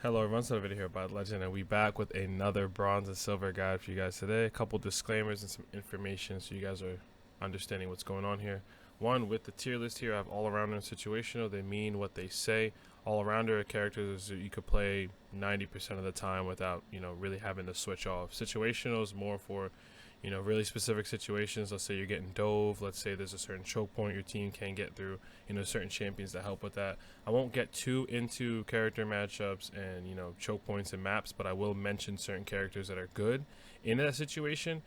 Hello everyone, so video here about Legend, and we back with another bronze and silver guide for you guys today. A couple disclaimers and some information so you guys are understanding what's going on here. One, with the tier list here, I have all arounder and situational. They mean what they say. All arounder are characters that you could play 90% of the time without, really having to switch off. Situational is more for, really specific situations. Let's say you're getting dove. Let's say there's a certain choke point your team can't get through. Certain champions that help with that. I won't get too into character matchups and, choke points and maps, but I will mention certain characters that are good in that situation.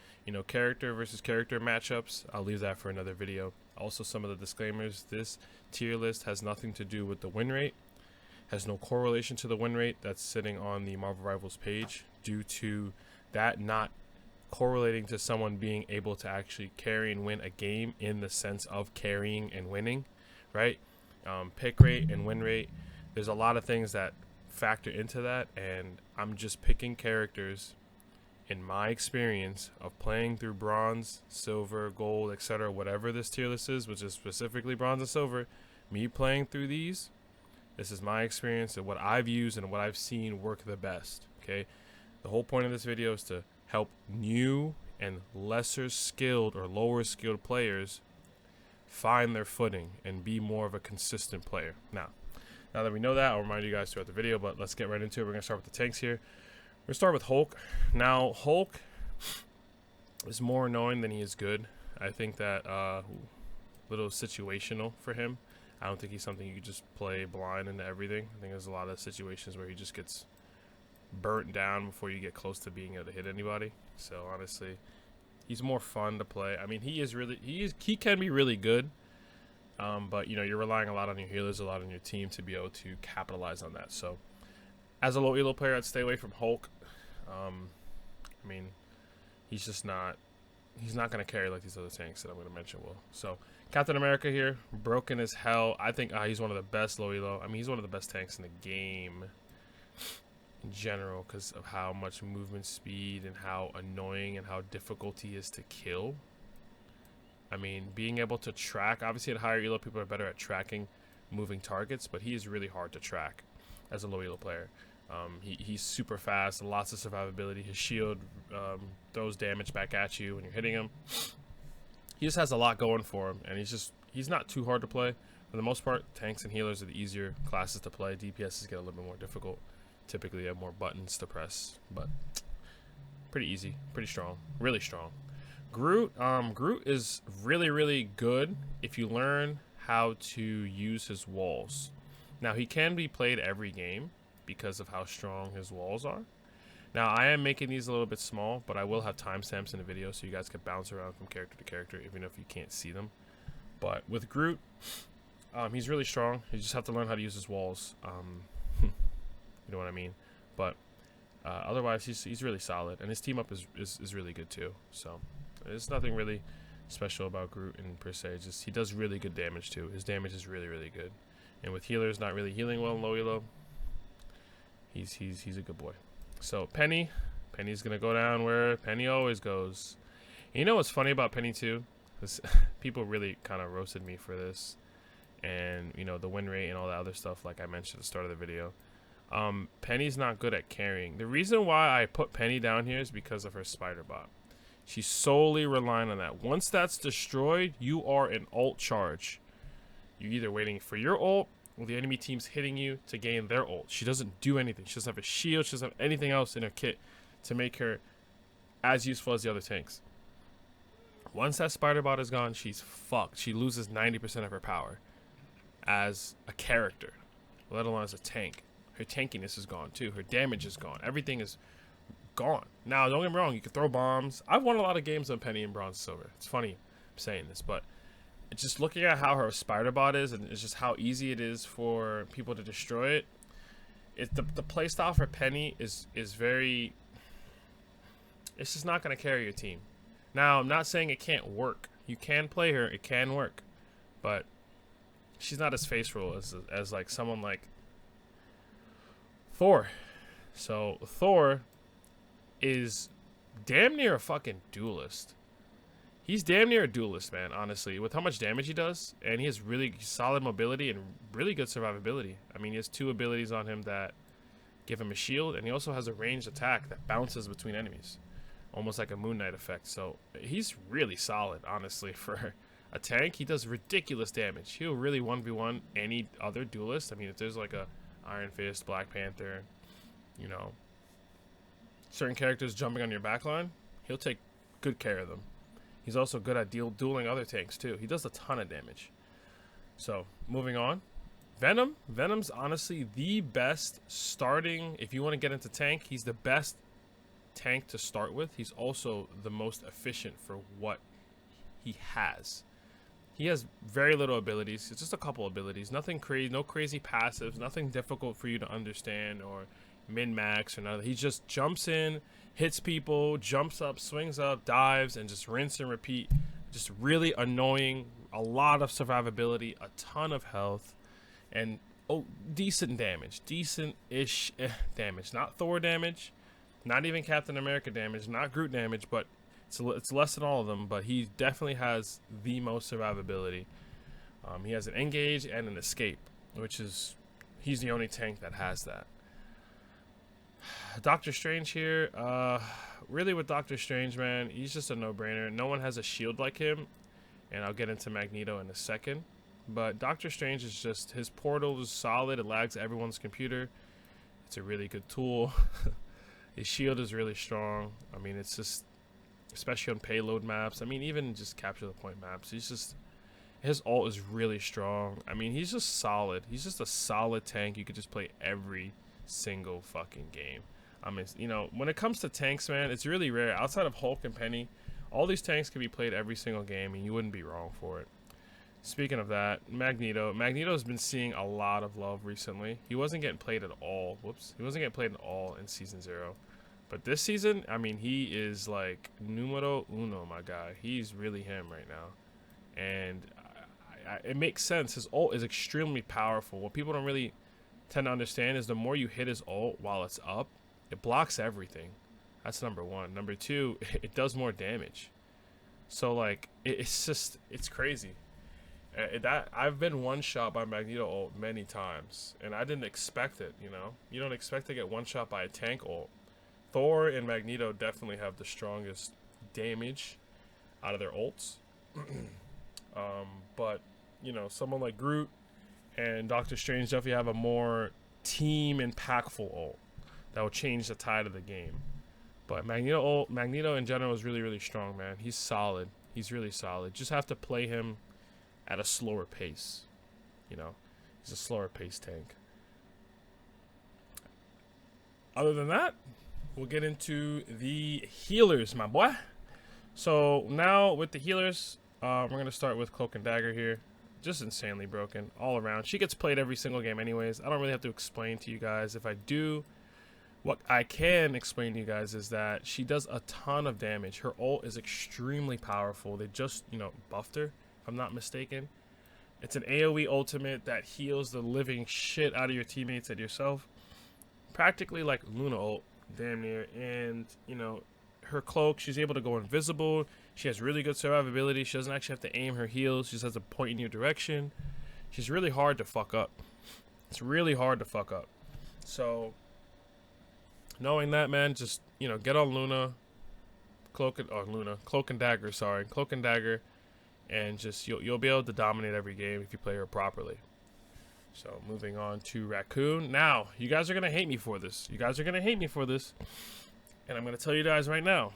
Character versus character matchups, I'll leave that for another video. Also, some of the disclaimers. This tier list has nothing to do with the win rate. Has no correlation to the win rate that's sitting on the Marvel Rivals page, due to that not correlating to someone being able to actually carry and win a game in the sense of carrying and winning, right? Pick rate and win rate, there's a lot of things that factor into that, and I'm just picking characters in my experience of playing through bronze, silver, gold, etc., whatever this tier list is, which is specifically bronze and silver. Me playing through these, this is my experience and what I've used and what I've seen work the best. Okay, the whole point of this video is to help new and lesser skilled or lower skilled players find their footing and be more of a consistent player. Now that we know that, I'll remind you guys throughout the video, but let's get right into it. We're going to start with the tanks here. We're going to start with Hulk. Now, Hulk is more annoying than he is good. I think that little situational for him. I don't think he's something you could just play blind into everything. I think there's a lot of situations where he just gets burnt down before you get close to being able to hit anybody. So honestly, he's more fun to play. I mean, he can be really good, but you're relying a lot on your healers, a lot on your team to be able to capitalize on that. So as a low elo player, I'd stay away from Hulk. I mean, he's not going to carry like these other tanks that I'm going to mention will. So Captain America here, broken as hell. I think he's one of the best low elo. I mean, he's one of the best tanks in the game in general, because of how much movement speed and how annoying and how difficult he is to kill. I mean, being able to track, obviously at higher elo people are better at tracking moving targets, but he is really hard to track as a low elo player. He's super fast, lots of survivability. His shield throws damage back at you when you're hitting him. He just has a lot going for him, and he's not too hard to play. For the most part, tanks and healers are the easier classes to play. DPSs get a little bit more difficult. Typically, you have more buttons to press, but pretty easy, pretty strong, really strong. Groot is really, really good if you learn how to use his walls. Now, he can be played every game because of how strong his walls are. Now, I am making these a little bit small, but I will have timestamps in the video so you guys can bounce around from character to character, even if you can't see them. But with Groot, he's really strong. You just have to learn how to use his walls. You know what I mean? But otherwise, he's really solid, and his team up is really good too. So there's nothing really special about Groot in per se. Just he does really good damage too. His damage is really, really good. And with healers not really healing well in low elo, he's a good boy. So Penny's gonna go down where Penny always goes. And you know what's funny about Penny too? Because people really kind of roasted me for this, and the win rate and all that other stuff, like I mentioned at the start of the video. Penny's not good at carrying. The reason why I put Penny down here is because of her spider bot. She's solely relying on that. Once that's destroyed, you are in ult charge. You're either waiting for your ult or the enemy team's hitting you to gain their ult. She doesn't do anything. She doesn't have a shield. She doesn't have anything else in her kit to make her as useful as the other tanks. Once that spider bot is gone, she's fucked. She loses 90% of her power as a character, let alone as a tank. Her tankiness is gone too. Her damage is gone. Everything is gone. Now, don't get me wrong. You can throw bombs. I've won a lot of games on Penny and Bronze Silver. It's funny I'm saying this, but it's just looking at how her spider bot is, and it's just how easy it is for people to destroy it. The playstyle for Penny is very. It's just not going to carry your team. Now, I'm not saying it can't work. You can play her. It can work, but she's not as faithful as like someone like Thor. So Thor is damn near a fucking duelist. He's damn near a duelist, man, honestly, with how much damage he does, and he has really solid mobility and really good survivability. I mean, he has two abilities on him that give him a shield, and he also has a ranged attack that bounces between enemies, almost like a Moon Knight effect. So he's really solid, honestly, for a tank. He does ridiculous damage. He'll really 1v1 any other duelist. I mean, if there's like a Iron Fist, Black Panther, you know, certain characters jumping on your backline, he'll take good care of them. He's also good at dueling other tanks too. He does a ton of damage. So moving on, Venom. Venom's honestly the best starting. If you want to get into tank, he's the best tank to start with. He's also the most efficient for what he has. He has very little abilities. It's just a couple abilities. Nothing crazy, no crazy passives, nothing difficult for you to understand or min-max or none of that. He just jumps in, hits people, jumps up, swings up, dives, and just rinse and repeat. Just really annoying. A lot of survivability, a ton of health, and decent damage. Decent-ish damage. Not Thor damage, not even Captain America damage, not Groot damage, but it's less than all of them, but he definitely has the most survivability. He has an engage and an escape, which is, he's the only tank that has that. Doctor Strange here, really with Doctor Strange, man, he's just a no-brainer. No one has a shield like him, and I'll get into Magneto in a second. But Doctor Strange is just, his portal is solid. It lags everyone's computer. It's a really good tool. His shield is really strong. I mean, it's just, especially on payload maps. I mean, even just capture the point maps. He's just, his ult is really strong. I mean, he's just solid. He's just a solid tank. You could just play every single fucking game. I mean, you know, when it comes to tanks, man, it's really rare. Outside of Hulk and Penny, all these tanks can be played every single game, and you wouldn't be wrong for it. Speaking of that, Magneto's been seeing a lot of love recently. He wasn't getting played at all. Whoops. He wasn't getting played at all in Season 0. But this season, I mean, he is like numero uno, my guy. He's really him right now. And it makes sense. His ult is extremely powerful. What people don't really tend to understand is the more you hit his ult while it's up, it blocks everything. That's number one. Number two, it does more damage. So, like, it's crazy. I've been one-shot by Magneto ult many times, and I didn't expect it, you know? You don't expect to get one-shot by a tank ult. Thor and Magneto definitely have the strongest damage out of their ults. But, you know, someone like Groot and Doctor Strange definitely have a more team impactful ult that will change the tide of the game. But Magneto in general is really, really strong, man. He's solid. He's really solid. Just have to play him at a slower pace. You know, he's a slower pace tank. Other than that, we'll get into the healers, my boy. So now with the healers, we're going to start with Cloak and Dagger here. Just insanely broken all around. She gets played every single game anyways. I don't really have to explain to you guys. If I do, what I can explain to you guys is that she does a ton of damage. Her ult is extremely powerful. They just, you know, buffed her, if I'm not mistaken. It's an AoE ultimate that heals the living shit out of your teammates and yourself. Practically like Luna ult, damn near. And, you know, her cloak, she's able to go invisible. She has really good survivability. She doesn't actually have to aim her heals. She just has to point in your direction. She's really hard to fuck up. It's really hard to fuck up. So, knowing that, man, just, you know, get on Cloak and Dagger, sorry. Cloak and Dagger. And just, you'll be able to dominate every game if you play her properly. So, moving on to Raccoon. Now, you guys are going to hate me for this. And I'm going to tell you guys right now.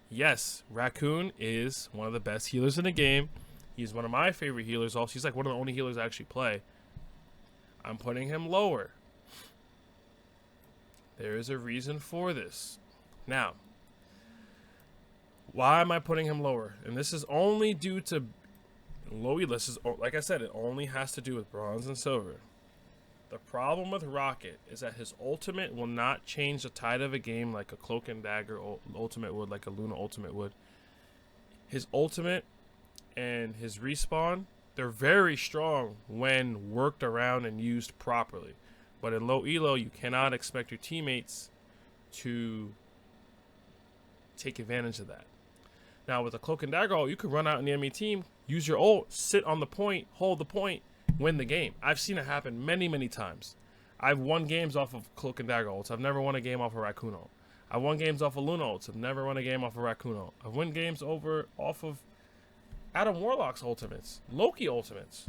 Yes, Raccoon is one of the best healers in the game. He's one of my favorite healers. Also, he's like one of the only healers I actually play. I'm putting him lower. There is a reason for this. Now, why am I putting him lower? And this is only due to Loki. This is, like I said, it only has to do with bronze and silver. The problem with Rocket is that his ultimate will not change the tide of a game like a Cloak and Dagger ultimate would, like a Luna ultimate would. His ultimate and his respawn, they're very strong when worked around and used properly. But in low elo, you cannot expect your teammates to take advantage of that. Now, with a Cloak and Dagger ult, you could run out in the enemy team, use your ult, sit on the point, hold the point, win the game. I've seen it happen many, many times. I've won games off of Cloak and Dagger ults. I've never won a game off of Raccoon ult. I've won games off of Luna ults. I've never won a game off of Raccoon ult. I've won games off of Adam Warlock's ultimates, Loki ultimates,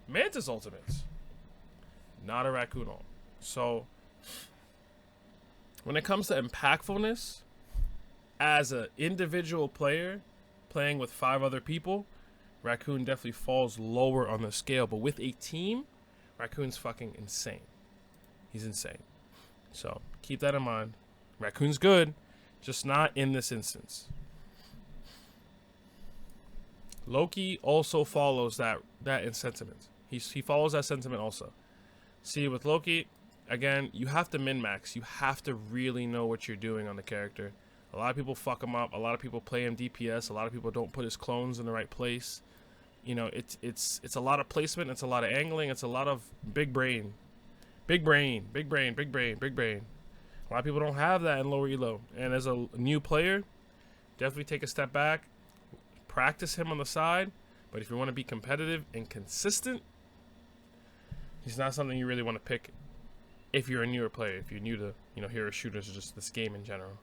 Mantis ultimates. Not a Raccoon ult. So when it comes to impactfulness as an individual player playing with 5 other people, Raccoon definitely falls lower on the scale. But with a team, Raccoon's fucking insane. He's insane. So keep that in mind. Raccoon's good, just not in this instance. Loki also follows that in sentiment. He follows that sentiment also. See, with Loki, again, you have to min-max. You have to really know what you're doing on the character. A lot of people fuck him up. A lot of people play him DPS. A lot of people don't put his clones in the right place. You know, it's a lot of placement. It's a lot of angling. It's a lot of big brain. Big brain. Big brain. Big brain. Big brain. A lot of people don't have that in lower elo. And as a new player, definitely take a step back. Practice him on the side. But if you want to be competitive and consistent, he's not something you really want to pick if you're a newer player. If you're new to, hero shooters or just this game in general.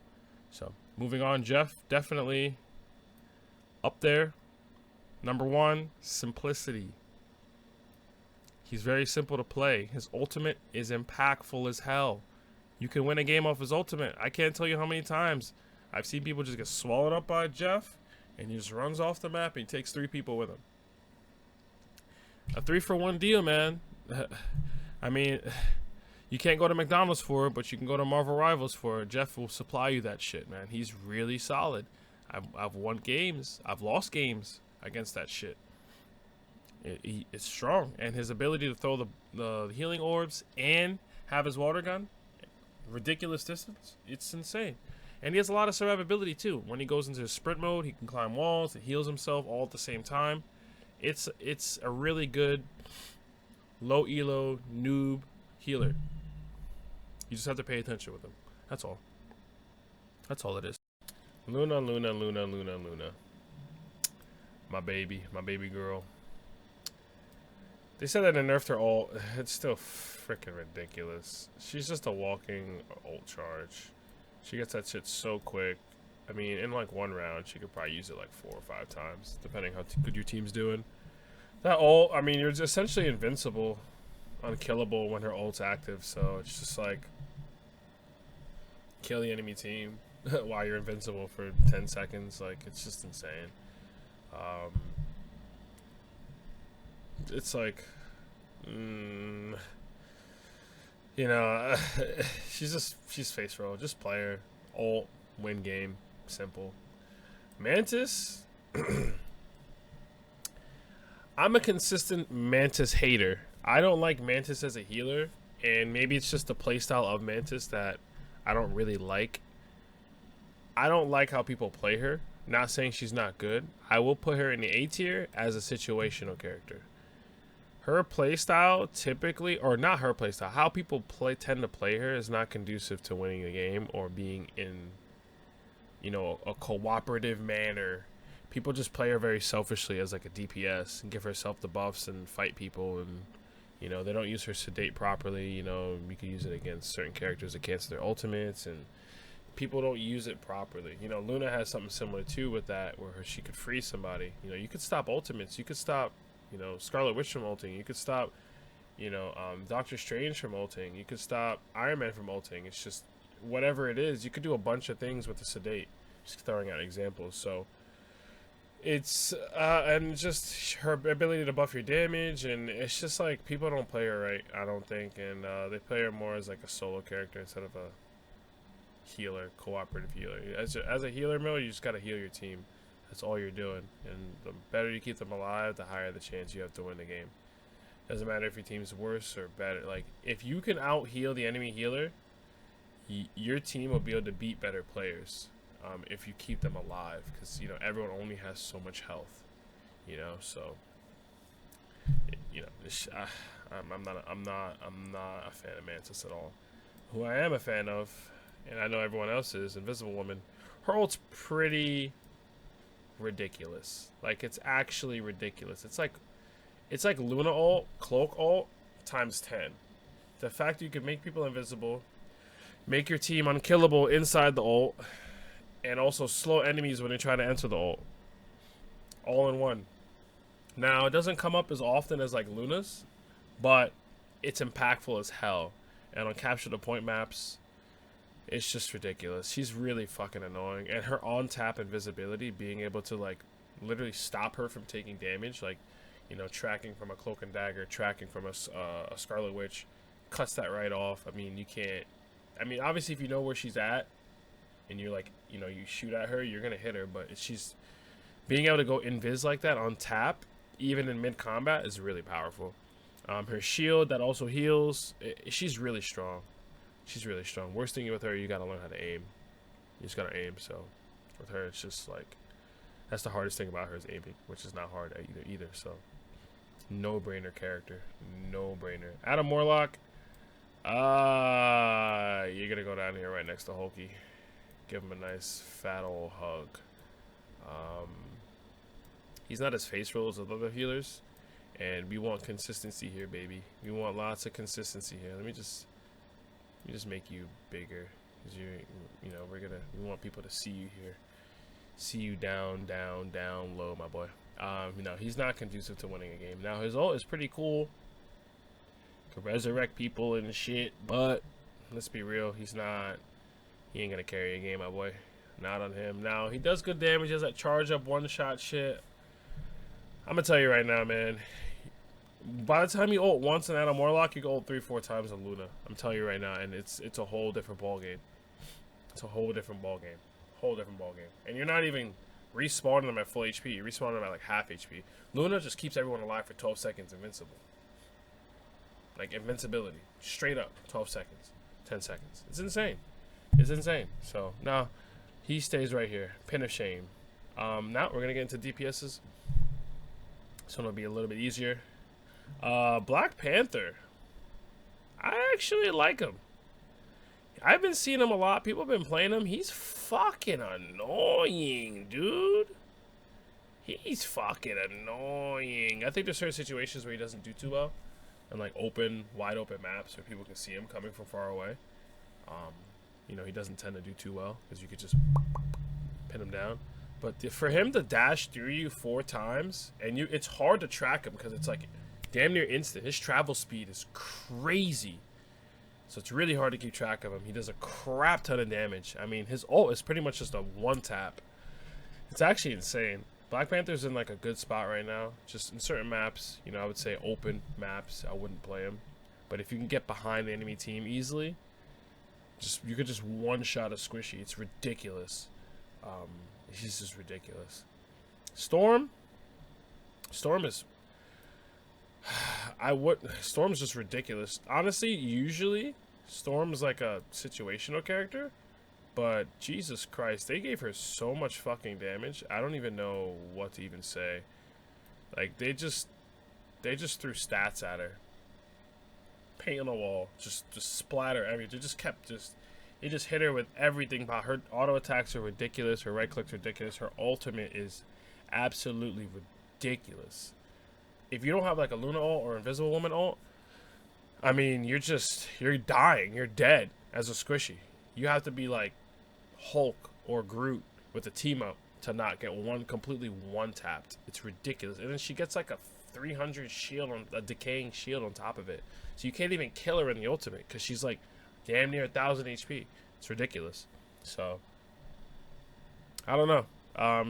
So, moving on, Jeff, definitely up there. Number 1, simplicity. He's very simple to play. His ultimate is impactful as hell. You can win a game off his ultimate. I can't tell you how many times I've seen people just get swallowed up by Jeff, and he just runs off the map and he takes 3 people with him. A 3-for-1 deal, man. I mean, you can't go to McDonald's for it, but you can go to Marvel Rivals for it. Jeff will supply you that shit, man. He's really solid. I've won games. I've lost games against that shit. It's strong, and his ability to throw the healing orbs and have his water gun, ridiculous distance. It's insane. And he has a lot of survivability too. When he goes into sprint mode, he can climb walls, he heals himself all at the same time. It's a really good low elo noob healer. You just have to pay attention with him. That's all. That's all it is. Luna. My baby girl. They said that they nerfed her ult. It's still freaking ridiculous. She's just a walking ult charge. She gets that shit so quick. I mean, in like 1 round, she could probably use it like 4 or 5 times, depending how good your team's doing. That ult, I mean, you're essentially invincible, unkillable when her ult's active. So it's just like kill the enemy team while you're invincible for 10 seconds. Like, it's just insane. It's like, she's face roll. Just play her. Ult, win game. Simple. Mantis, I'm a consistent Mantis hater. I don't like Mantis as a healer, and maybe it's just the playstyle of Mantis that I don't really like. I don't like how people play her. Not saying she's not good. I will put her in the A tier as a situational character. Her playstyle typically, or not her playstyle, how people tend to play her is not conducive to winning a game or being in, a cooperative manner. People just play her very selfishly as like a DPS and give herself the buffs and fight people, and they don't use her sedate properly. You can use it against certain characters that cancel their ultimates, and people don't use it properly. Luna has something similar too with that, where she could freeze somebody. You could stop ultimates. You could stop Scarlet Witch from ulting. You could stop, Doctor Strange from ulting. You could stop Iron Man from ulting. It's just, whatever it is, you could do a bunch of things with the sedate. Just throwing out examples. So, it's, and just her ability to buff your damage, and it's just like, people don't play her right, I don't think, and they play her more as like a solo character instead of a healer, cooperative healer. As a healer, Mill, you just gotta heal your team. That's all you're doing, and the better you keep them alive, the higher the chance you have to win the game. Doesn't matter if your team's worse or better. Like, if you can out heal the enemy healer, your team will be able to beat better players if you keep them alive, because everyone only has so much health. So I'm not a fan of Mantis at all. Who I am a fan of, and I know everyone else is, Invisible Woman. Her ult's pretty ridiculous. Like, it's actually ridiculous. It's like Luna ult, Cloak ult times 10. The fact that you can make people invisible, make your team unkillable inside the ult, and also slow enemies when they try to enter the ult. All in one. Now, it doesn't come up as often as like Luna's, but it's impactful as hell. And on capture the point maps, it's just ridiculous. She's really fucking annoying. And her on-tap invisibility, being able to like literally stop her from taking damage, like, you know, tracking from a Cloak and Dagger, tracking from a Scarlet Witch, cuts that right off. I mean, you can't... I mean, obviously, if you know where she's at, and you're like, you know, you shoot at her, you're gonna hit her, but she's... Being able to go invis like that on tap, even in mid-combat, is really powerful. Her shield that also heals, she's really strong. She's really strong. Worst thing with her, you gotta learn how to aim. You just gotta aim, so... With her, it's just like... That's the hardest thing about her is aiming, which is not hard either, so... No-brainer character. No-brainer. Adam Warlock, you're gonna go down here right next to Hulky. Give him a nice fat old hug. He's not as faithful as other healers, and we want consistency here, baby. We want lots of consistency here. Let me just make you bigger, cause you know, we want people to see you here, see you down, low, my boy. No, he's not conducive to winning a game. Now his ult is pretty cool. Could resurrect people and shit, but let's be real, he ain't gonna carry a game, my boy. Not on him. Now he does good damage, as that charge up one shot shit. I'm gonna tell you right now, man. By the time you ult once in Adam Warlock, you can ult 3-4 times on Luna. I'm telling you right now, and it's a whole different ball game. It's a whole different ball game. Whole different ball game. And you're not even respawning them at full HP. You respawn them at like half HP. Luna just keeps everyone alive for 12 seconds invincible. Like invincibility. Straight up. 12 seconds. 10 seconds. It's insane. It's insane. So now he stays right here. Pin of shame. Now we're gonna get into DPSs. So it'll be a little bit easier. Black Panther. I actually like him. I've been seeing him a lot. People have been playing him. He's fucking annoying, dude. He's fucking annoying. I think there's certain situations where he doesn't do too well. And like wide open maps where people can see him coming from far away. You know, he doesn't tend to do too well because you could just pin him down. But for him to dash through you 4 times, and it's hard to track him because it's like damn near instant. His travel speed is crazy. So it's really hard to keep track of him. He does a crap ton of damage. I mean, his ult is pretty much just a one tap. It's actually insane. Black Panther's in like a good spot right now. Just in certain maps, you know, I would say open maps, I wouldn't play him. But if you can get behind the enemy team easily, you could just one-shot a squishy. It's ridiculous. He's just ridiculous. Storm is... Storm's just ridiculous. Honestly, usually, Storm's like a situational character. But, Jesus Christ, they gave her so much fucking damage. I don't even know what to even say. Like, they just threw stats at her. Paint on the wall. Just splatter everything. They just hit her with everything. Her auto attacks are ridiculous. Her right clicks are ridiculous. Her ultimate is absolutely ridiculous. If you don't have like a Luna ult or Invisible Woman ult, I mean, you're dying. You're dead as a squishy. You have to be like Hulk or Groot with a team up to not get completely one tapped. It's ridiculous. And then she gets like a 300 shield on a decaying shield on top of it. So you can't even kill her in the ultimate because she's like damn near 1,000 HP. It's ridiculous. So I don't know.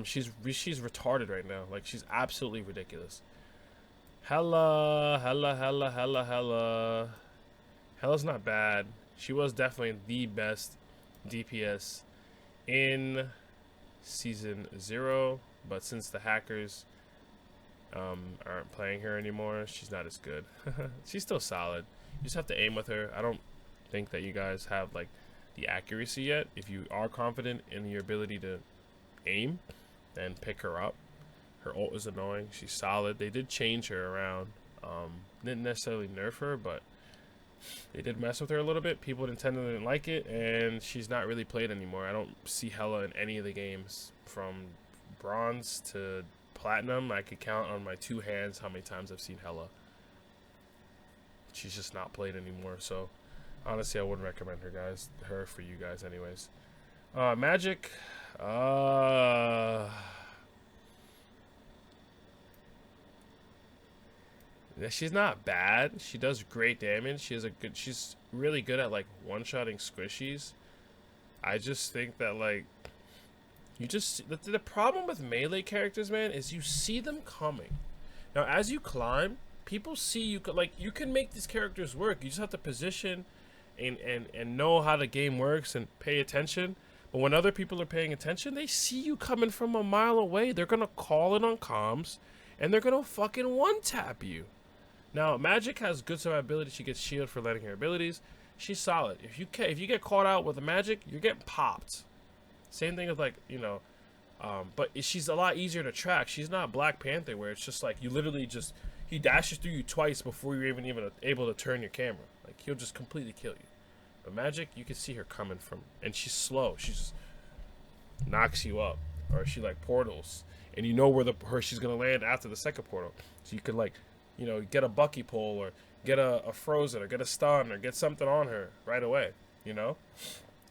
She's retarded right now. Like, she's absolutely ridiculous. Hela. Hela's not bad. She was definitely the best DPS in Season 0, but since the hackers aren't playing her anymore, she's not as good. She's still solid. You just have to aim with her. I don't think that you guys have like the accuracy yet. If you are confident in your ability to aim, then pick her up. Her ult is annoying. She's solid. They did change her around. Didn't necessarily nerf her, but they did mess with her a little bit. People in Nintendo didn't like it, and she's not really played anymore. I don't see Hela in any of the games from bronze to platinum. I could count on my 2 hands how many times I've seen Hela. she's just not played anymore. So honestly, I wouldn't recommend her for you guys anyways. Magik, yeah, she's not bad. She does great damage. She's really good at like one-shotting squishies. I just think that like the problem with melee characters, man, is you see them coming. Now, as you climb, people see you. Like, you can make these characters work. You just have to position and know how the game works and pay attention. But when other people are paying attention, they see you coming from a mile away. They're gonna call it on comms, and they're gonna fucking one-tap you. Now, Magik has good survivability. She gets shield for letting her abilities. She's solid. If you get caught out with a Magik, you're getting popped. Same thing with like, you know, but she's a lot easier to track. She's not Black Panther where it's just like you literally just he dashes through you twice before you're even able to turn your camera. Like he'll just completely kill you. But Magik, you can see her coming from, and she's slow. She just knocks you up, or she like portals, and you know where she's gonna land after the second portal. So you could like, you know, get a Bucky pull or get a frozen or get a stun or get something on her right away. You know,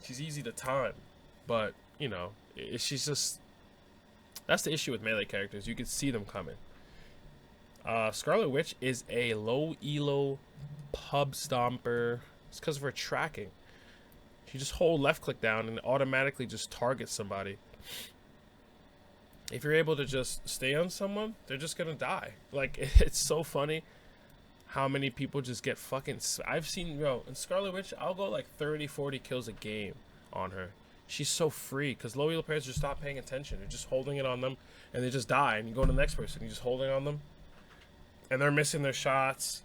she's easy to time, but you know, she's just, that's the issue with melee characters. You can see them coming. Scarlet Witch is a low elo pub stomper. It's because of her tracking. You just hold left click down and it automatically just targets somebody. If you're able to just stay on someone, they're just gonna die. Like, it's so funny how many people just get fucking, I've seen, in Scarlet Witch, I'll go like 30-40 kills a game on her. She's so free because low elo players just stop paying attention. They're just holding it on them and they just die, and you go to the next person, you're just holding on them and they're missing their shots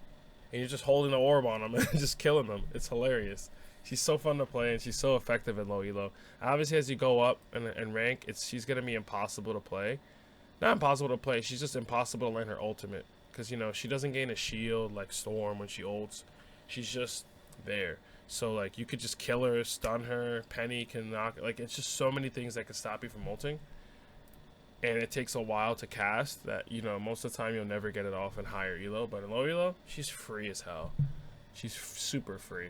and you're just holding the orb on them and just killing them. It's hilarious. She's so fun to play and she's so effective in low elo. Obviously, as you go up and rank, she's gonna be impossible to play. Not impossible to play, she's just impossible to land her ultimate because, you know, she doesn't gain a shield like Storm when she ults. She's just there. So like you could just kill her, stun her, Penny can knock, like it's just so many things that can stop you from ulting. And it takes a while to cast that, you know, most of the time you'll never get it off in higher elo, but in low elo, she's free as hell. She's super free.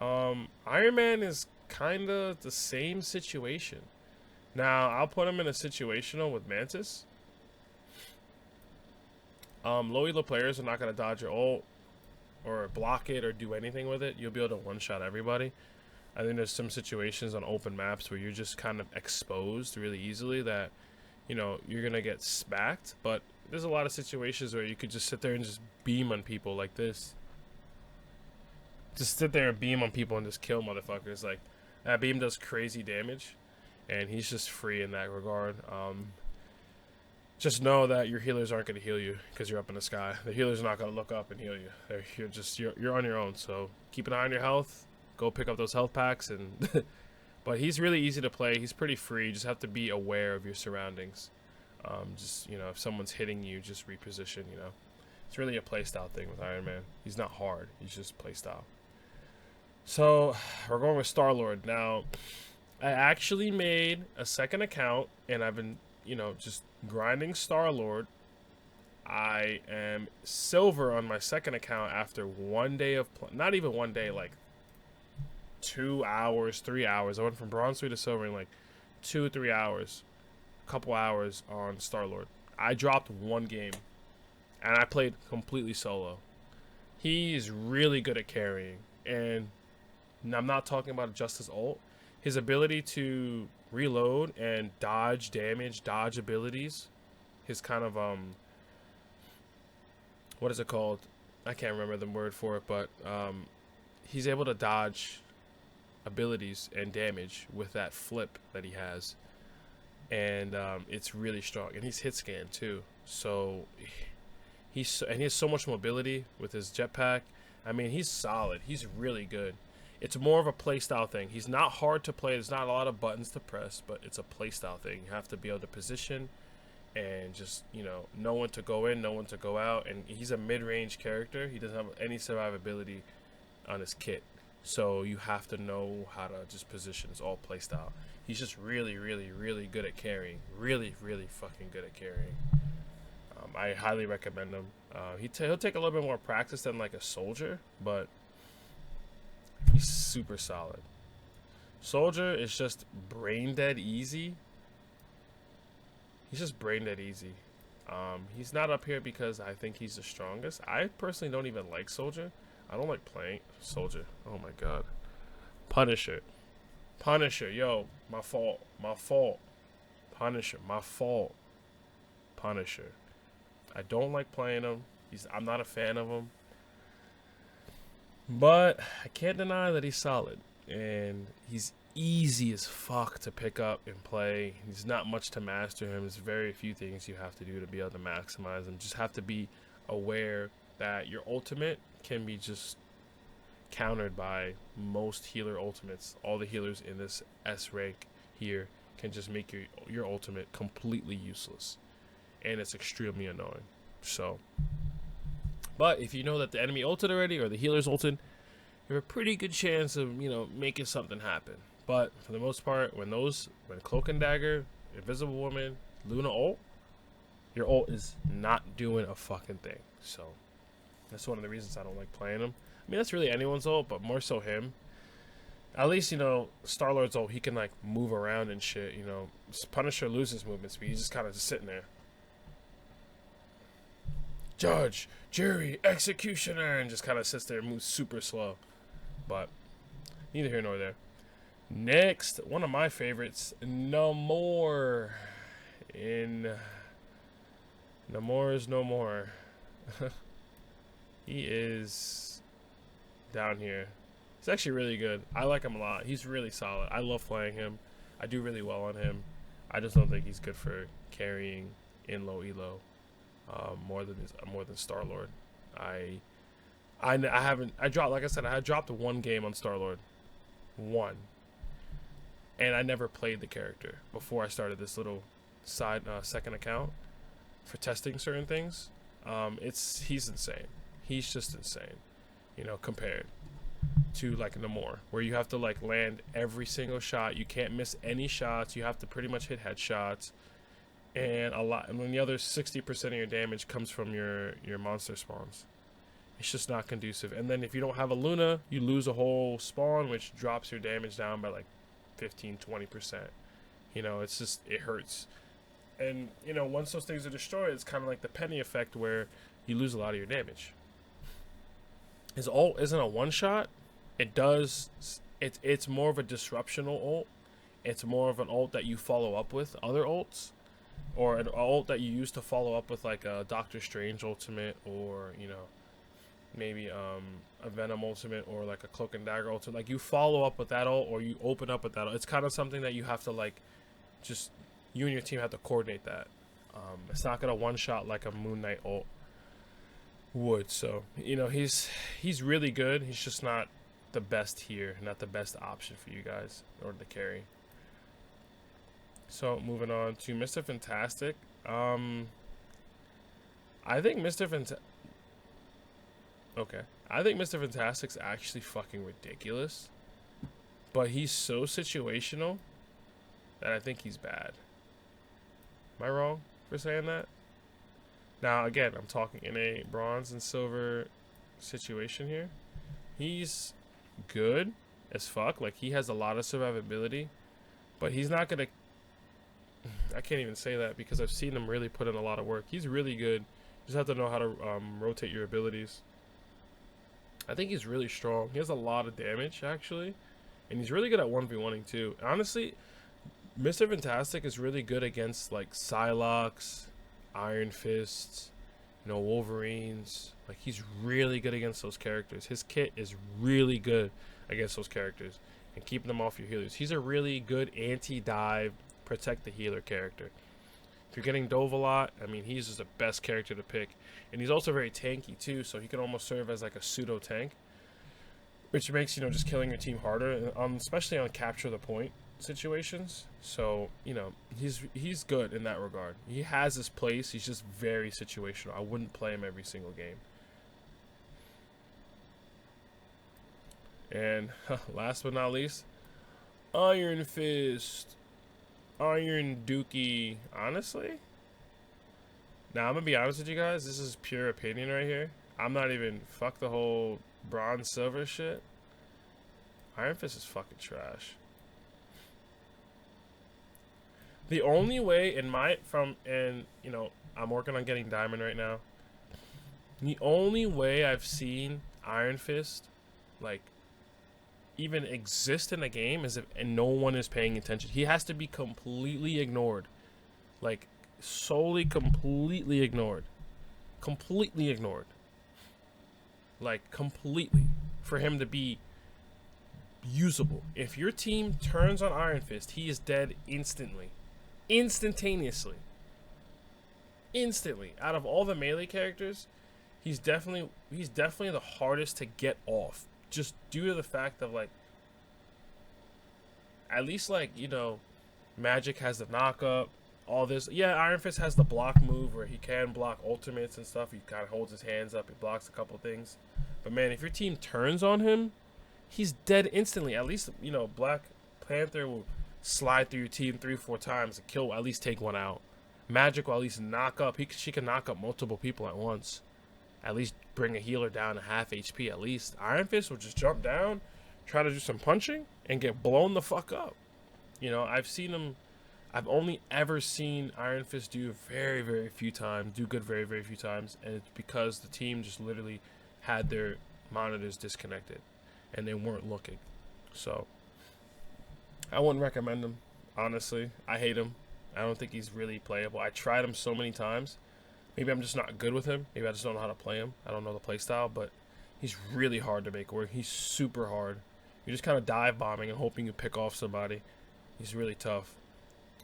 Iron Man is kind of the same situation. Now, I'll put him in a situational with Mantis. Low elo players are not going to dodge your ult or block it or do anything with it. You'll be able to one-shot everybody. I think there's some situations on open maps where you're just kind of exposed really easily that, you know, you're going to get smacked. But there's a lot of situations where you could just sit there and just beam on people like this. Just sit there and beam on people and just kill motherfuckers. Like, that beam does crazy damage, and he's just free in that regard. Just know that your healers aren't going to heal you because you're up in the sky. The healer's not going to look up and heal you. You're on your own. So keep an eye on your health. Go pick up those health packs, and but he's really easy to play. He's pretty free. You just have to be aware of your surroundings. Just, you know, if someone's hitting you, just reposition. You know, it's really a playstyle thing with Iron Man. He's not hard. He's just playstyle. So we're going with Star-Lord now. I actually made a second account, and I've been, you know, just grinding Star-Lord. I am silver on my second account after 1 day of not even 1 day, like 2 hours, 3 hours. I went from bronze 3 to silver in like 2 or 3 hours, a couple hours on Star-Lord. I dropped one game, and I played completely solo. He's really good at carrying, and I'm not talking about just his ult. His ability to reload and dodge damage, dodge abilities, his kind of what is it called? I can't remember the word for it, but he's able to dodge abilities and damage with that flip that he has, and it's really strong. And he's hit scan too, so he has so much mobility with his jetpack. I mean, he's solid. He's really good. It's more of a playstyle thing. He's not hard to play. There's not a lot of buttons to press, but it's a playstyle thing. You have to be able to position and just, you know when to go in, know when to go out. And he's a mid-range character. He doesn't have any survivability on his kit. So you have to know how to just position. It's all playstyle. He's just really, really, really good at carrying. Really, really fucking good at carrying. I highly recommend him. He'll take a little bit more practice than like a soldier, but he's super solid. Soldier is just brain dead easy. He's just brain dead easy. He's not up here because I think he's the strongest. I personally don't even like Soldier. I don't like playing Soldier. Oh my god. Punisher. Punisher. Yo, my fault. My fault. Punisher. My fault. Punisher. I don't like playing him. I'm not a fan of him. But I can't deny that he's solid. And he's easy as fuck to pick up and play. There's not much to master him. There's very few things you have to do to be able to maximize him. Just have to be aware that your ultimate can be just countered by most healer ultimates. All the healers in this S rank here can just make your ultimate completely useless. And it's extremely annoying. So, but if you know that the enemy ulted already or the healer's ulted, you have a pretty good chance of, you know, making something happen. But for the most part, when Cloak and Dagger, Invisible Woman, Luna ult, your ult is not doing a fucking thing. So that's one of the reasons I don't like playing him. I mean, that's really anyone's ult, but more so him. At least, you know, Star-Lord's ult, he can like move around and shit, you know. Punisher loses movements, but he's just kind of just sitting there. Judge, jury, executioner, and just kind of sits there and moves super slow. But neither here nor there. Next, one of my favorites, Namor. Namor is no more. He is down here. He's actually really good. I like him a lot. He's really solid. I love playing him. I do really well on him. I just don't think he's good for carrying in low elo. More than Star-Lord. I dropped, like I said, I dropped one game on Star-Lord. One. And I never played the character before I started this little side second account for testing certain things. He's insane. He's just insane, you know, compared to like Namor, where you have to like land every single shot. You can't miss any shots. You have to pretty much hit headshots. And then the other 60% of your damage comes from your monster spawns. It's just not conducive. And then if you don't have a Luna, you lose a whole spawn, which drops your damage down by like 15-20%. You know, it hurts. And you know, once those things are destroyed, it's kind of like the penny effect where you lose a lot of your damage. His ult isn't a one shot. It's more of a disruptional ult. It's more of an ult that you follow up with other ults, or an ult that you use to follow up with like a Doctor Strange ultimate, or you know, maybe a Venom ultimate, or like a Cloak and Dagger ultimate. Like you follow up with that ult, or you open up with that ult. It's kind of something that you have to like, just you and your team have to coordinate that. It's not gonna one shot like a Moon Knight ult would. So you know, he's really good. He's just not the best here, not the best option for you guys in order to carry. So moving on to Mr. Fantastic. I think Mr. Fantastic's actually fucking ridiculous, but he's so situational that I think he's bad. Am I wrong for saying that? Now again, I'm talking in a bronze and silver situation here. He's good as fuck. Like he has a lot of survivability, but he's not gonna. I can't even say that because I've seen him really put in a lot of work. He's really good. You just have to know how to rotate your abilities. I think he's really strong. He has a lot of damage actually, and he's really good at 1v1ing too. Honestly, Mr. Fantastic is really good against like Psylocks, Iron Fists, you know, Wolverines. Like he's really good against those characters. His kit is really good against those characters and keeping them off your healers. He's a really good anti-dive, protect the healer character. If you're getting dove a lot, I mean, he's just the best character to pick. And he's also very tanky too, so he can almost serve as like a pseudo tank, which makes, you know, just killing your team harder, especially on capture the point situations. So you know, he's good in that regard. He has his place. He's just very situational. I wouldn't play him every single game. And last but not least, Iron Fist, Iron Dookie. Honestly, Now, I'm going to be honest with you guys. This is pure opinion right here. I'm not even... Fuck the whole bronze, silver shit. Iron Fist is fucking trash. The only way in my... you know, I'm working on getting diamond right now. The only way I've seen Iron Fist, like, even exist in a game is if and no one is paying attention. He has to be completely ignored. Like, solely completely ignored. Completely ignored. Like, completely. For him to be usable. If your team turns on Iron Fist, he is dead instantly. Instantaneously. Instantly. Out of all the melee characters, he's definitely the hardest to get off. Just due to the fact of, like, at least, like, you know, Magik has the knock-up, all this. Yeah, Iron Fist has the block move where he can block ultimates and stuff. He kind of holds his hands up. He blocks a couple things. But, man, if your team turns on him, he's dead instantly. At least, you know, Black Panther will slide through your team 3 or 4 times and kill, at least take one out. Magik will at least knock up. She can knock up multiple people at once. At least bring a healer down to half HP at least. Iron Fist will just jump down, try to do some punching, and get blown the fuck up. You know, I've seen him... I've only ever seen Iron Fist do very, very few times. Do good very, very few times. And it's because the team just literally had their monitors disconnected. And they weren't looking. So, I wouldn't recommend him. Honestly, I hate him. I don't think he's really playable. I tried him so many times. Maybe I'm just not good with him. Maybe I just don't know how to play him. I don't know the play style, but he's really hard to make work. He's super hard. You're just kind of dive bombing and hoping you pick off somebody. He's really tough.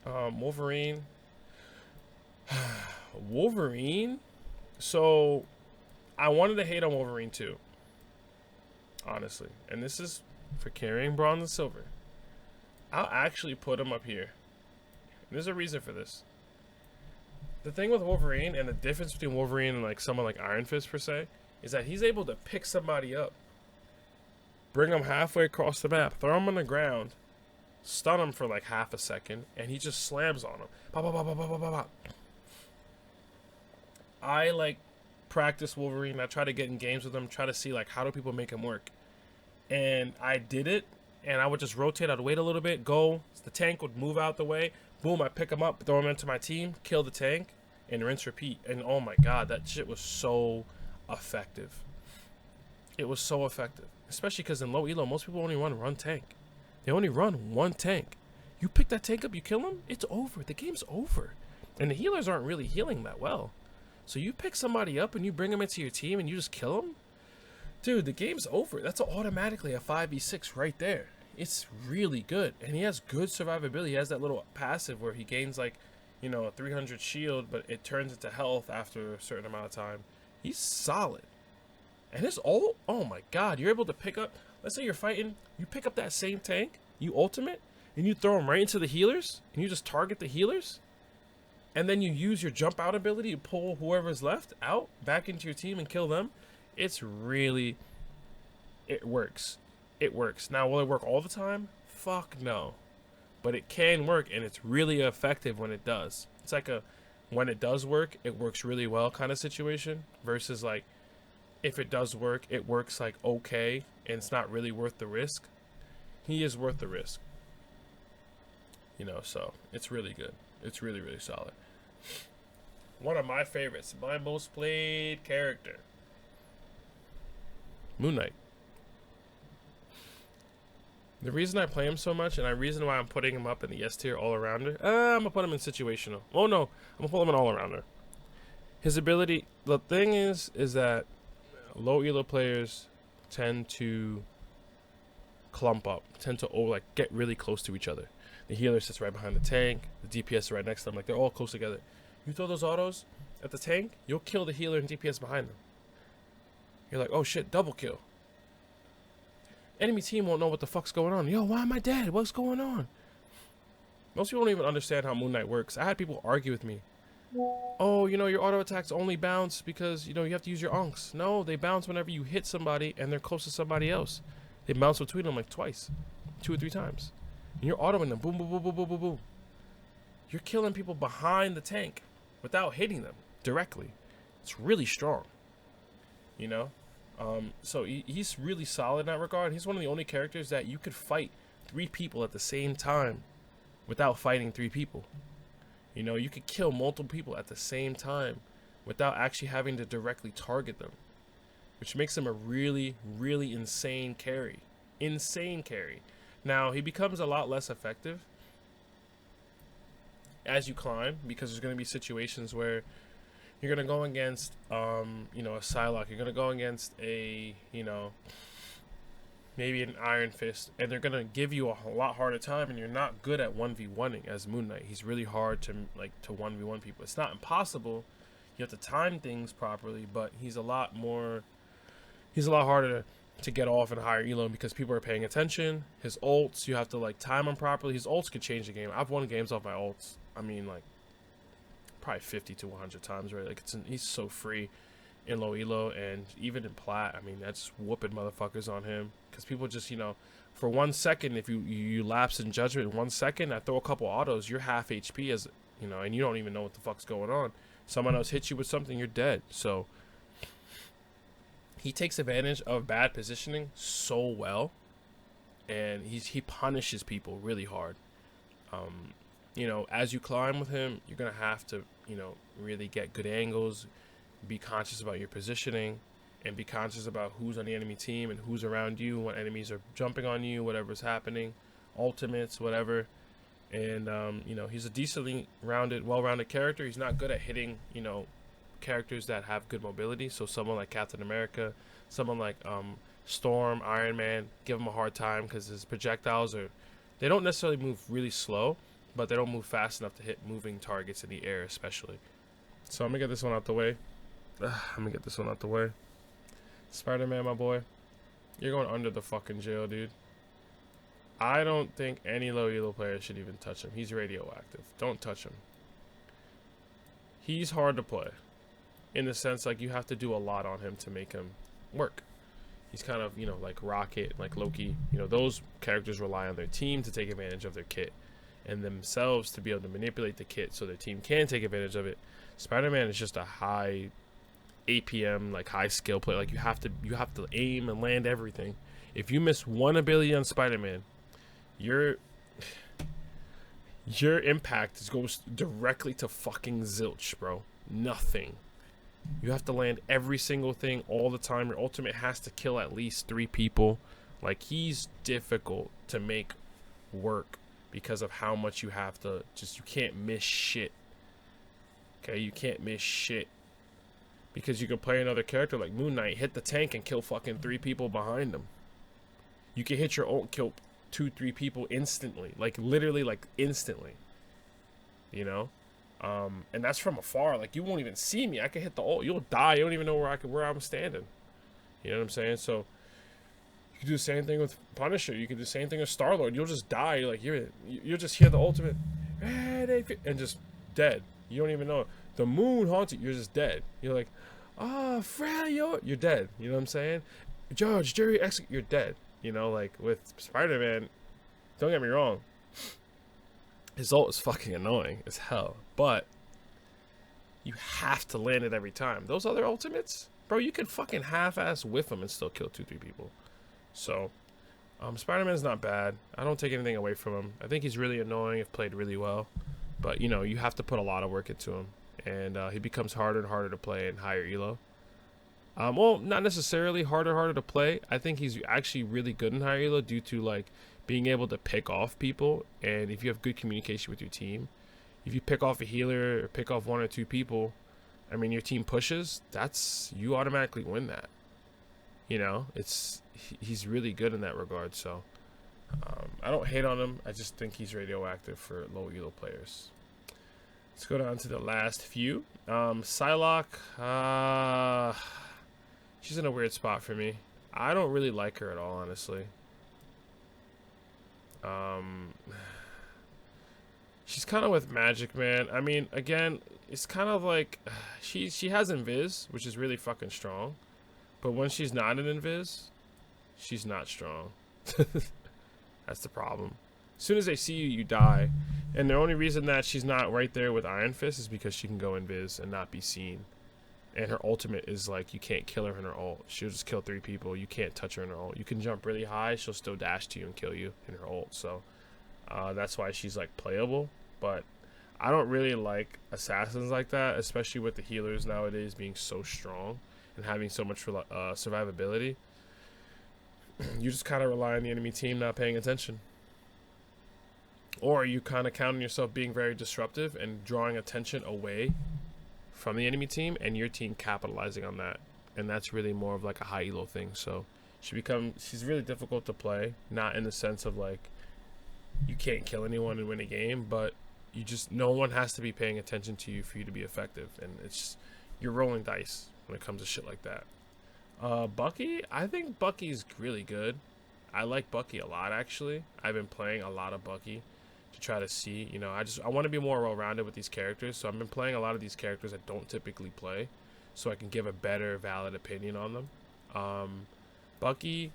Wolverine. Wolverine? So, I wanted to hate on Wolverine too. Honestly. And this is for carrying bronze and silver. I'll actually put him up here. And there's a reason for this. The thing with Wolverine and the difference between Wolverine and like someone like Iron Fist per se is that he's able to pick somebody up, bring them halfway across the map, throw them on the ground, stun them for like half a second, and he just slams on them. Pop, pop, pop, pop, pop, pop, pop. I like practice Wolverine. I try to get in games with him, try to see like how do people make him work. And I did it, and I would just rotate. I'd wait a little bit, go. The tank would move out the way. Boom, I pick him up, throw him into my team, kill the tank, and rinse, repeat. And oh my god, that shit was so effective. It was so effective. Especially because in low elo, most people only run tank. They only run one tank. You pick that tank up, you kill him, it's over. The game's over. And the healers aren't really healing that well. So you pick somebody up and you bring them into your team and you just kill them? Dude, the game's over. That's automatically a 5v6 right there. It's really good, and he has good survivability. He has that little passive where he gains like, you know, a 300 shield, but it turns into health after a certain amount of time. He's solid. And his ult, oh my god, you're able to pick up, let's say you're fighting, you pick up that same tank, you ultimate, and you throw him right into the healers, and you just target the healers, and then you use your jump out ability to pull whoever's left out back into your team and kill them. It's really, it works. It works. Now, will it work all the time? Fuck no. But it can work, and it's really effective when it does. It's like a, when it does work, it works really well kind of situation, versus like, if it does work, it works like okay, and it's not really worth the risk. He is worth the risk. You know, so it's really good. It's really, really solid. One of my favorites, my most played character. Moon Knight. The reason I play him so much, and the reason why I'm putting him up in the S tier all-arounder, I'm going to put him in situational. Oh no, I'm going to put him in all-arounder. His ability, the thing is that low elo players tend to clump up, tend to like get really close to each other. The healer sits right behind the tank, the DPS is right next to them, like they're all close together. You throw those autos at the tank, you'll kill the healer and DPS behind them. You're like, oh shit, double kill. Enemy team won't know what the fuck's going on. Yo, why am I dead? What's going on? Most people don't even understand how Moon Knight works. I had people argue with me. Oh, you know, your auto attacks only bounce because, you know, you have to use your unks. No, they bounce whenever you hit somebody and they're close to somebody else. They bounce between them like twice, 2 or 3 times. And you're autoing them. Boom, boom, boom, boom, boom, boom, boom. You're killing people behind the tank without hitting them. directly. It's really strong, you know. So he's really solid in that regard. He's one of the only characters that you could fight 3 people at the same time without fighting 3 people. You know, you could kill multiple people at the same time without actually having to directly target them, which makes him a really, really insane carry. Insane carry. Now, he becomes a lot less effective as you climb, because there's going to be situations where you're going to go against, you know, a Psylocke. You're going to go against a, you know, maybe an Iron Fist, and they're going to give you a lot harder time, and you're not good at 1v1ing as Moon Knight. He's really hard to, like, to 1v1 people. It's not impossible. You have to time things properly, but he's a lot harder to get off and higher elo because people are paying attention. His ults, you have to, like, time them properly. His ults could change the game. I've won games off my ults. I mean, like, probably 50 to 100 times, right? Like, he's so free in low elo, and even in plat, I mean, that's whooping motherfuckers on him, because people just, you know, for 1 second, if you lapse in judgment in 1 second, I throw a couple autos, you're half HP, as you know, and you don't even know what the fuck's going on. Someone else hits you with something, you're dead. So he takes advantage of bad positioning so well, and he punishes people really hard. You know, as you climb with him, you're gonna have to, you know, really get good angles, be conscious about your positioning, and be conscious about who's on the enemy team and who's around you, what enemies are jumping on you, whatever's happening, ultimates, whatever. And you know, he's a decently well-rounded character. He's not good at hitting, you know, characters that have good mobility. So someone like Captain America, someone like Storm, Iron Man, give him a hard time because his projectiles they don't necessarily move really slow, but they don't move fast enough to hit moving targets in the air, especially. So I'm gonna get this one out the way. Spider-Man, my boy, you're going under the fucking jail, dude. I don't think any low elo player should even touch him. He's radioactive. Don't touch him. He's hard to play, in the sense, like, you have to do a lot on him to make him work. He's kind of, you know, like Rocket, like Loki. You know, those characters rely on their team to take advantage of their kit, and themselves to be able to manipulate the kit so their team can take advantage of it. Spider-Man is just a high APM, like high skill player. Like, you have to aim and land everything. If you miss one ability on Spider-Man, your impact goes directly to fucking zilch, bro. Nothing. You have to land every single thing all the time. Your ultimate has to kill at least 3 people. Like, he's difficult to make work because of how much you have to you can't miss shit. Okay, you can't miss shit. Because you can play another character like Moon Knight, hit the tank and kill fucking 3 people behind him. You can hit your ult, kill 2-3 people instantly. Like, literally, like, instantly. You know? And that's from afar. Like, you won't even see me. I can hit the ult. You'll die. You don't even know where I'm standing. You know what I'm saying? So you can do the same thing with Punisher. You can do the same thing with Star-Lord. You'll just die. Like, you'll just hear the ultimate, and just dead. You don't even know. The moon haunts you. You're just dead. You're like, Freddy, you're dead. You know what I'm saying? Judge, jury, execute. You're dead. You know, like with Spider-Man, don't get me wrong, his ult is fucking annoying as hell, but you have to land it every time. Those other ultimates, bro, you can fucking half-ass whiff them and still kill 2-3 people. So, Spider-Man's not bad. I don't take anything away from him. I think he's really annoying if played really well, but, you know, you have to put a lot of work into him, and he becomes harder and harder to play in higher elo. Well, not necessarily harder to play. I think he's actually really good in higher elo due to, like, being able to pick off people, and if you have good communication with your team, if you pick off a healer or pick off 1 or 2 people, I mean, your team pushes, you automatically win that. You know, he's really good in that regard. So I don't hate on him. I just think he's radioactive for low elo players. Let's go down to the last few. Psylocke, she's in a weird spot for me. I don't really like her at all, honestly. She's kind of with Magik, man. I mean, again, it's kind of like she has invis, which is really fucking strong, but when she's not in invis, she's not strong. That's the problem. As soon as they see you, you die. And the only reason that she's not right there with Iron Fist is because she can go invis and not be seen. And her ultimate is like, you can't kill her in her ult. She'll just kill 3 people. You can't touch her in her ult. You can jump really high, she'll still dash to you and kill you in her ult. So that's why she's like playable. But I don't really like assassins like that, especially with the healers nowadays being so strong and having so much survivability. You just kind of rely on the enemy team not paying attention. Or you kind of count on yourself being very disruptive and drawing attention away from the enemy team, and your team capitalizing on that. And that's really more of like a high elo thing. So she's really difficult to play, not in the sense of like you can't kill anyone and win a game, but no one has to be paying attention to you for you to be effective. And it's just, you're rolling dice when it comes to shit like that. Bucky, I think Bucky's really good. I like Bucky a lot, actually. I've been playing a lot of Bucky to try to see, you know, I want to be more well-rounded with these characters. So I've been playing a lot of these characters I don't typically play, so I can give a better, valid opinion on them. Bucky,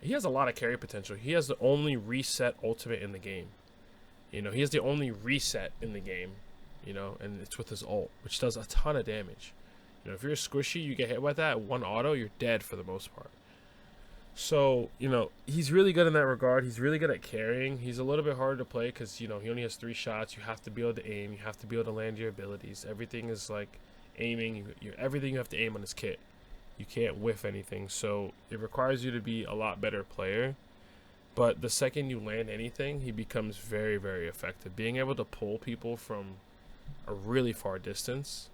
he has a lot of carry potential. He has the only reset ultimate in the game. You know, he has the only reset in the game, you know, and it's with his ult, which does a ton of damage. You know, if you're squishy, you get hit with that one auto, you're dead for the most part. So, you know, he's really good in that regard. He's really good at carrying. He's a little bit harder to play because, you know, he only has 3 shots. You have to be able to aim. You have to be able to land your abilities. Everything is like aiming. Everything you have to aim on his kit. You can't whiff anything. So it requires you to be a lot better player. But the second you land anything, he becomes very, very effective. Being able to pull people from a really far distance,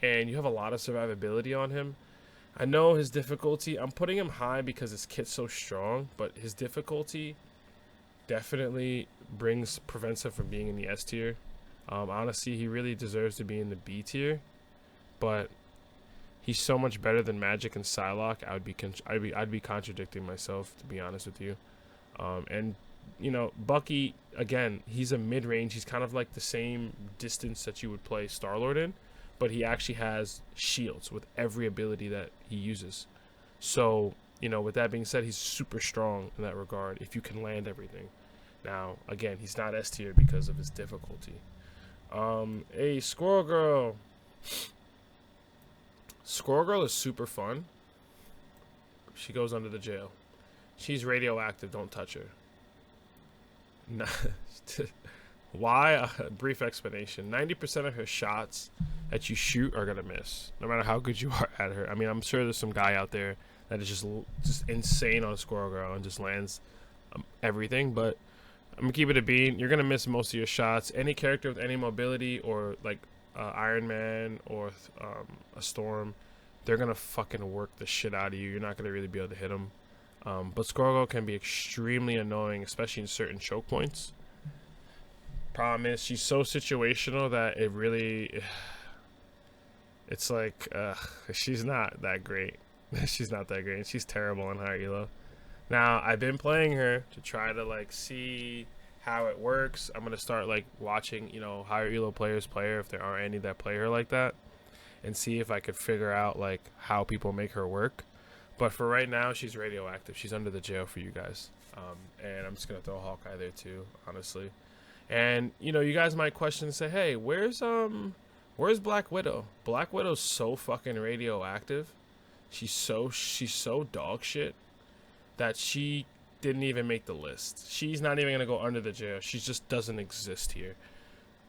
and you have a lot of survivability on him. I know his difficulty, I'm putting him high because his kit's so strong, but his difficulty definitely prevents him from being in the S tier. Honestly, he really deserves to be in the B tier, but he's so much better than Magik and Psylocke. I'd be contradicting myself, to be honest with you. And you know, Bucky, again, he's a mid-range. He's kind of like the same distance that you would play Star-Lord in, but he actually has shields with every ability that he uses. So, you know, with that being said, he's super strong in that regard if you can land everything. Now, again, he's not S tier because of his difficulty. Hey, Squirrel Girl. Squirrel Girl is super fun. She goes under the jail. She's radioactive, don't touch her. Nah. Why? A brief explanation. 90% of her shots that you shoot are gonna miss, no matter how good you are at her. I mean, I'm sure there's some guy out there that is just insane on Squirrel Girl and just lands everything, but I'm gonna keep it a beat. You're gonna miss most of your shots. Any character with any mobility, or like Iron Man or a Storm, they're gonna fucking work the shit out of you. You're not gonna really be able to hit them. But Squirrel Girl can be extremely annoying, especially in certain choke points. Problem is, she's so situational that it's like, she's not that great. She's not that great. She's terrible in higher elo. Now, I've been playing her to try to like see how it works. I'm gonna start like watching, you know, higher elo players play her, if there are any that play her like that, and see if I could figure out like how people make her work. But for right now, she's radioactive. She's under the jail for you guys. And I'm just gonna throw Hawkeye there too, honestly. And you know, you guys might question and say, hey, where's Black Widow? Black Widow's so fucking radioactive. She's so dog shit that she didn't even make the list. She's not even gonna go under the jail. She just doesn't exist here.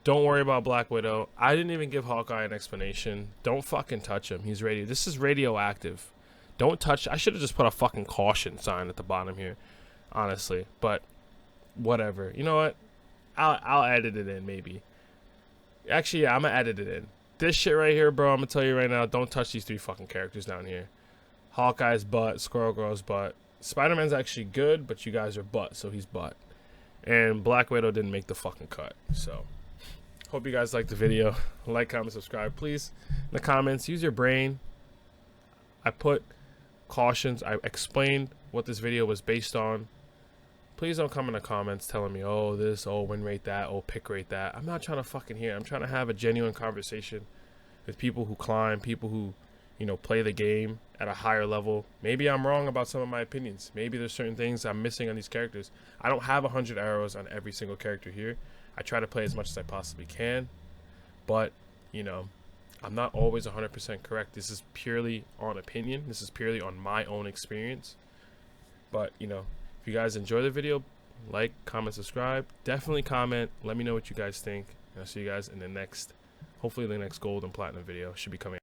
Don't worry about Black Widow. I didn't even give Hawkeye an explanation. Don't fucking touch him. He's this is radioactive. Don't touch. I should have just put a fucking caution sign at the bottom here, honestly. But whatever. You know what? I'll edit it in, maybe. Actually, yeah, I'm gonna edit it in. This shit right here, bro, I'm gonna tell you right now, don't touch these 3 fucking characters down here. Hawkeye's butt, Squirrel Girl's butt. Spider-Man's actually good, but you guys are butt, so he's butt. And Black Widow didn't make the fucking cut. So, hope you guys liked the video. Like, comment, subscribe. Please, in the comments, use your brain. I put cautions. I explained what this video was based on. Please don't come in the comments telling me, oh, this, oh, win rate that, oh, pick rate that. I'm not trying to fucking hear. I'm trying to have a genuine conversation with people who climb, people who, you know, play the game at a higher level. Maybe I'm wrong about some of my opinions. Maybe there's certain things I'm missing on these characters. I don't have 100 arrows on every single character here. I try to play as much as I possibly can, but, you know, I'm not always 100% correct. This is purely on opinion. This is purely on my own experience. But, you know, if you guys enjoy the video, like, comment, subscribe. Definitely comment. Let me know what you guys think. And I'll see you guys in the next, hopefully the next gold and platinum video should be coming out.